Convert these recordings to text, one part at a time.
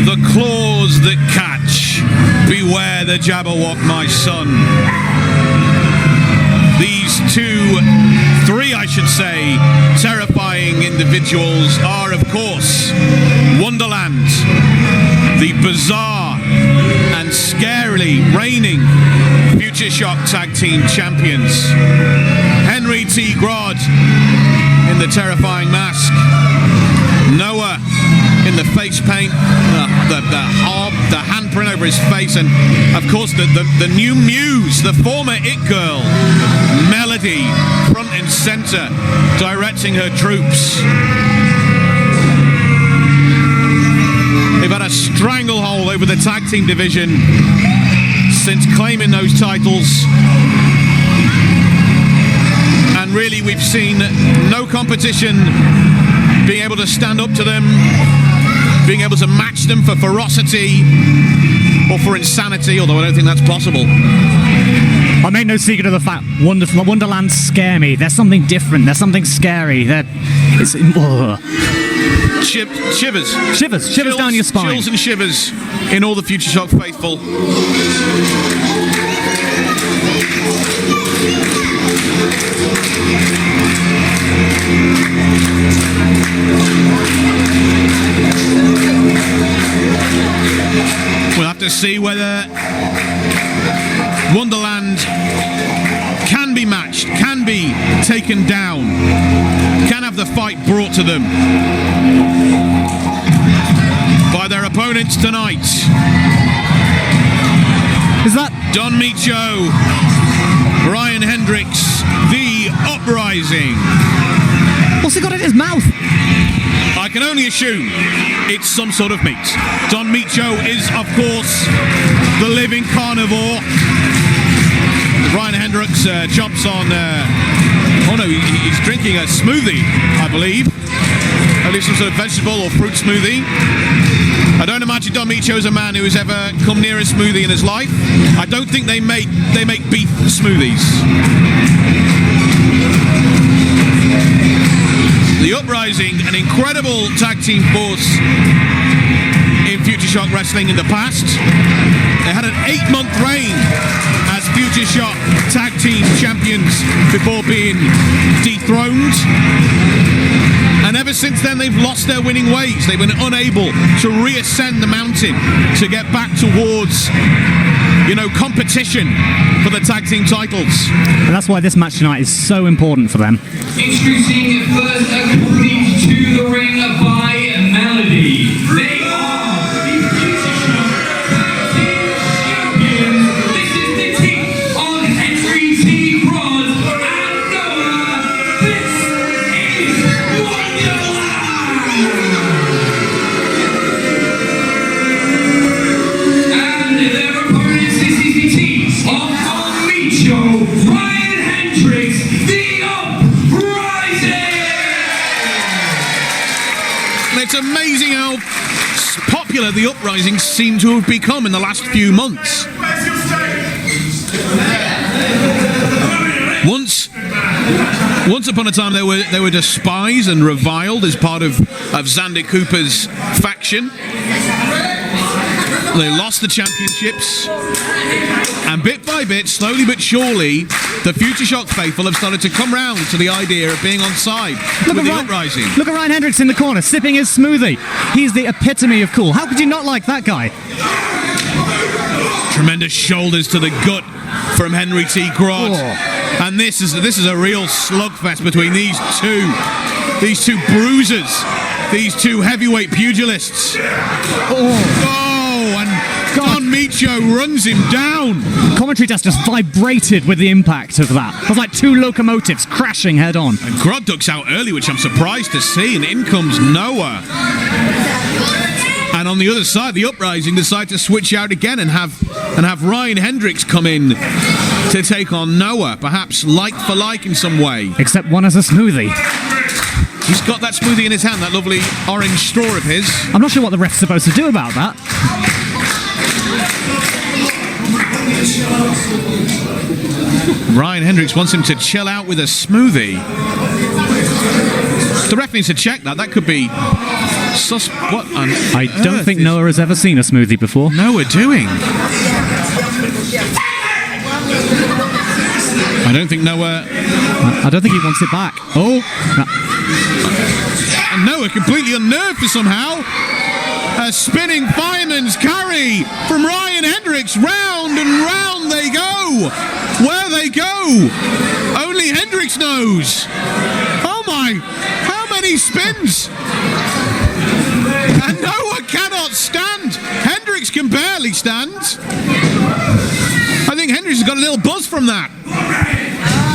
the claws that catch. Beware the Jabberwock, my son. These three, I should say, terrifying individuals are, of course, Wonderland, the bizarre and scarily reigning Future Shock Tag Team Champions. Henry T. Grod in the terrifying mask. Noah in the face paint, the handprint over his face, and of course the new muse, the former It Girl, Melody, front and center, directing her troops. They've had a stranglehold over the tag team division since claiming those titles. And really we've seen no competition being able to stand up to them, being able to match them for ferocity or for insanity, although I don't think that's possible. I make no secret of the fact Wonderland scare me. There's something different. There's something scary. Shivers. Shivers down your spine. Chills and shivers in all the Future Shock faithful. We'll have to see whether Wonderland can be matched, can be taken down, can have the fight brought to them by their opponents tonight. Is that Don Micho, Ryan Hendricks, the Uprising? What's he got in his mouth? I can only assume it's some sort of meat. Don Micho is, of course, the living carnivore. Ryan Hendricks chomps on... oh no, he's drinking a smoothie, I believe. At least some sort of vegetable or fruit smoothie. I don't imagine Don Micho is a man who has ever come near a smoothie in his life. I don't think they make beef smoothies. The Uprising, an incredible tag team force in Future Shock Wrestling in the past. They had an 8-month reign as Future Shock Tag Team Champions before being dethroned. And ever since then, they've lost their winning ways. They've been unable to reascend the mountain to get back towards, competition for the tag team titles. And that's why this match tonight is so important for them. Introducing first accompanied to the ring by Melody. They are the Future Shock Tag Team Champions. This is the team of Henry T. Grod and Noah. This is Wonderland. And their opponents, this is the team of Don Micho, Ryan Hendricks, the Uprising. It's amazing how popular the Uprising seem to have become in the last few months. Once upon a time they were despised and reviled as part of Xander Cooper's faction. They lost the championships, and bit by bit, slowly but surely, the Future Shock faithful have started to come round to the idea of being on side with the Uprising. Look at Ryan Hendricks in the corner, sipping his smoothie. He's the epitome of cool. How could you not like that guy? Tremendous shoulders to the gut from Henry T. Grod. Oh. And this is a real slugfest between these two bruisers, these two heavyweight pugilists. And Don Micho runs him down. Commentary desk just vibrated with the impact of that. It was like two locomotives crashing head on. And Grod ducks out early, which I'm surprised to see, and in comes Noah. And on the other side, the Uprising decide to switch out again and have Ryan Hendricks come in to take on Noah, perhaps like for like in some way. Except one has a smoothie. He's got that smoothie in his hand, that lovely orange straw of his. I'm not sure what the ref's supposed to do about that. Ryan Hendricks wants him to chill out with a smoothie. The ref needs to check that. That could be What on I don't earth think is Noah has ever seen a smoothie before. Noah doing? I don't think Noah... I don't think he wants it back. Oh! And Noah completely unnerved somehow. A spinning fireman's carry from Ryan Hendricks. Round and round they go. Where they go, only Hendricks knows. Oh my, how many spins? And Noah cannot stand. Hendricks can barely stand. I think Hendricks has got a little buzz from that.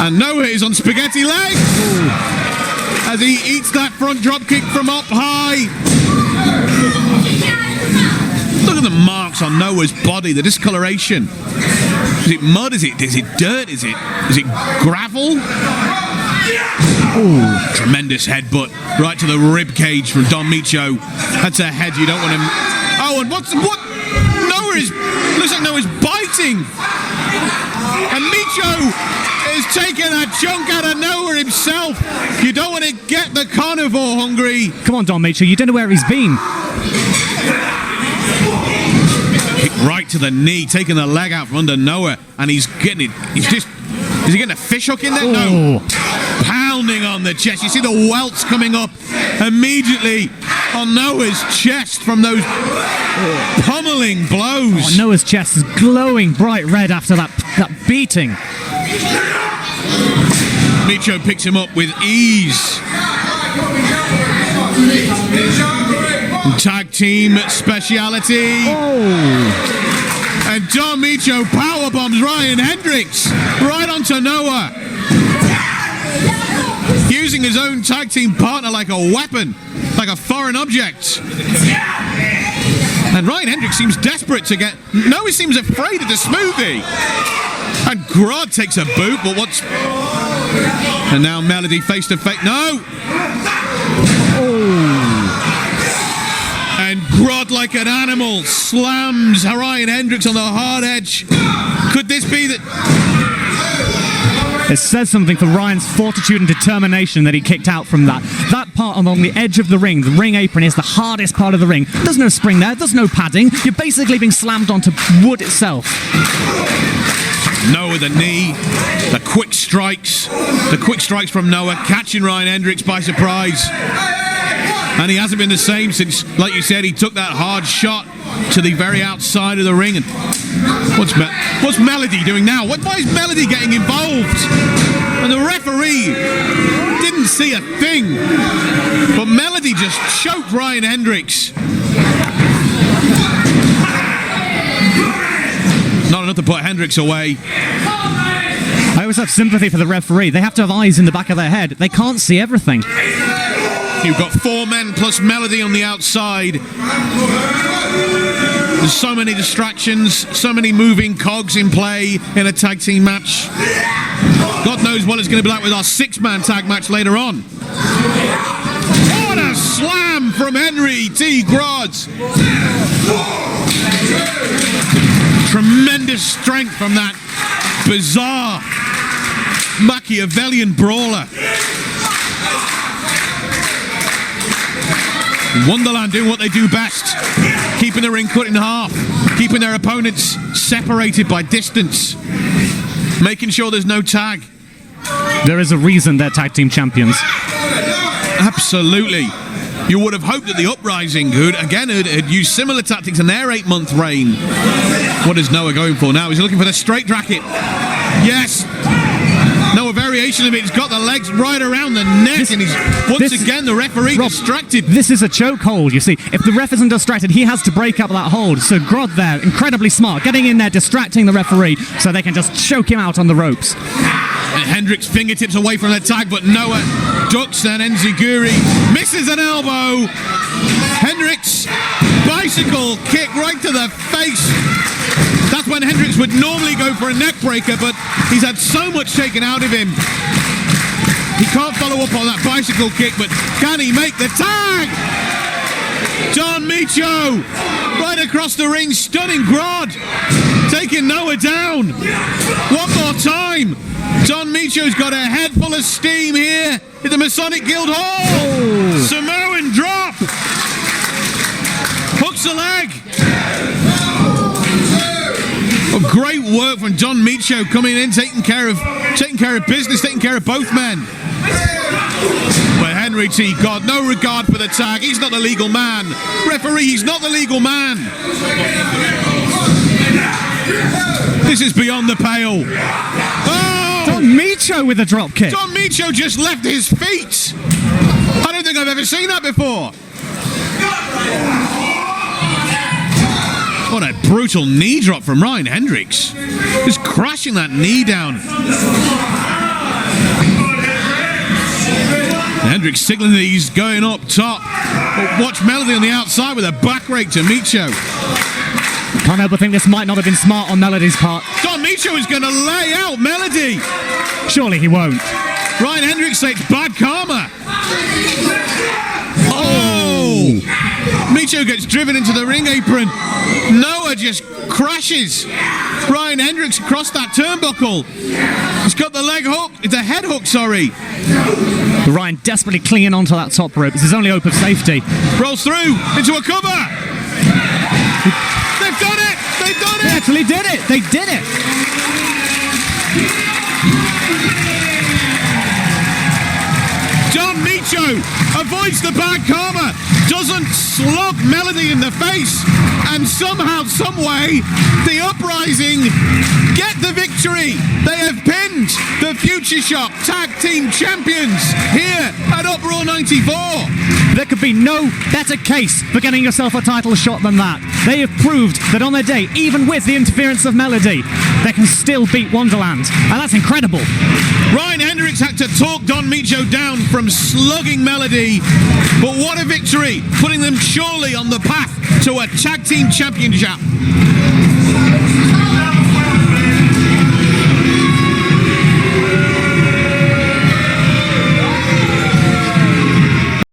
And Noah is on spaghetti leg as he eats that front drop kick from up high. Look at the marks on Noah's body, the discoloration. Is it mud? Is it dirt? Is it gravel? Ooh, tremendous headbutt right to the rib cage from Don Micho. That's a head you don't want him. Oh, and what? Noah looks like Noah's biting. And Micho is taking a chunk out of Noah himself. You don't want to get the carnivore hungry. Come on, Don Micho, you don't know where he's been. Kick right to the knee, taking the leg out from under Noah, and he's getting it. Is he getting a fish hook in there? Oh. No. Pounding on the chest. You see the welts coming up immediately on Noah's chest from those pummeling blows. Oh, Noah's chest is glowing bright red after that beating. Micho picks him up with ease. Tag team speciality. Oh. And Don Micho powerbombs Ryan Hendricks right onto Noah. Using his own tag team partner like a weapon, like a foreign object. And Ryan Hendricks seems desperate to get... Noah seems afraid of the smoothie. And Grod takes a boot, but what's... And now Melody face to face. No! Oh. And Grod, like an animal, slams Ryan Hendricks on the hard edge. Could this be that... It says something for Ryan's fortitude and determination that he kicked out from that. That part along the edge of the ring apron, is the hardest part of the ring. There's no spring there, there's no padding. You're basically being slammed onto wood itself. Noah the knee, the quick strikes from Noah, catching Ryan Hendricks by surprise. And he hasn't been the same since, like you said, he took that hard shot to the very outside of the ring. And what's Melody doing now? Why is Melody getting involved? And the referee didn't see a thing. But Melody just choked Ryan Hendricks. Not enough to put Hendricks away. I always have sympathy for the referee. They have to have eyes in the back of their head. They can't see everything. You've got 4 men plus Melody on the outside. There's so many distractions, so many moving cogs in play in a tag team match. God knows what it's going to be like with our 6-man tag match later on. What a slam from Henry T. Grods. Tremendous strength from that bizarre Machiavellian brawler. Wonderland doing what they do best, keeping the ring cut in half, keeping their opponents separated by distance, making sure there's no tag. There is a reason they're tag team champions. Absolutely. You would have hoped that the Uprising, who had used similar tactics in their 8-month reign. What is Noah going for now? He's looking for the straight bracket. Yes. No, a variation of it. He's got the legs right around the neck, and he's once again the referee distracted. This is a choke hold, you see. If the ref isn't distracted, he has to break up that hold. So Grod there, incredibly smart, getting in there, distracting the referee so they can just choke him out on the ropes. And Hendricks fingertips away from the tag, but Noah ducks, and Enziguri misses an elbow. Hendricks, bicycle kick right to the face. That's when Hendricks would normally go for a neck breaker, but he's had so much taken out of him. He can't follow up on that bicycle kick, but can he make the tag? Don Micho right across the ring, stunning Grod, taking Noah down. One more time. time. Don Micho's got a head full of steam here at the Masonic Guild Hall. Samoan drop. Hooks the leg. Oh, great work from Don Micho coming in, taking care of business, taking care of both men. But Henry T got no regard for the tag. He's not the legal man. Referee, he's not the legal man. This is beyond the pale. Oh! Don Micho with a drop kick. Don Micho just left his feet. I don't think I've ever seen that before. What a brutal knee drop from Ryan Hendricks. Just crashing that knee down. Hendricks signaling that he's going up top. But watch Melody on the outside with a back rake to Micho. Can't help but think this might not have been smart on Melody's part. Don Micho is going to lay out Melody. Surely he won't. Ryan Hendricks says bad karma. Oh! Micho gets driven into the ring apron. Noah just crashes Ryan Hendricks across that turnbuckle. He's got the leg hook. It's a head hook, sorry. Ryan desperately clinging onto that top rope. It's his only hope of safety. Rolls through into a cover. They've done it! They've done They it! actually did it! They did it! Don Micho avoids the bad karma, doesn't slug Melody in the face, and somehow, someway, the Uprising get the victory. They have pinned the Future Shock Tag Team Champions here at Uproar 94. There could be no better case for getting yourself a title shot than that. They have proved that on their day, even with the interference of Melody, they can still beat Wonderland. And that's incredible. Ryan Hendricks had to talk Don Micho down from slugging Melody, but what a victory, putting them surely on the path to a tag team championship.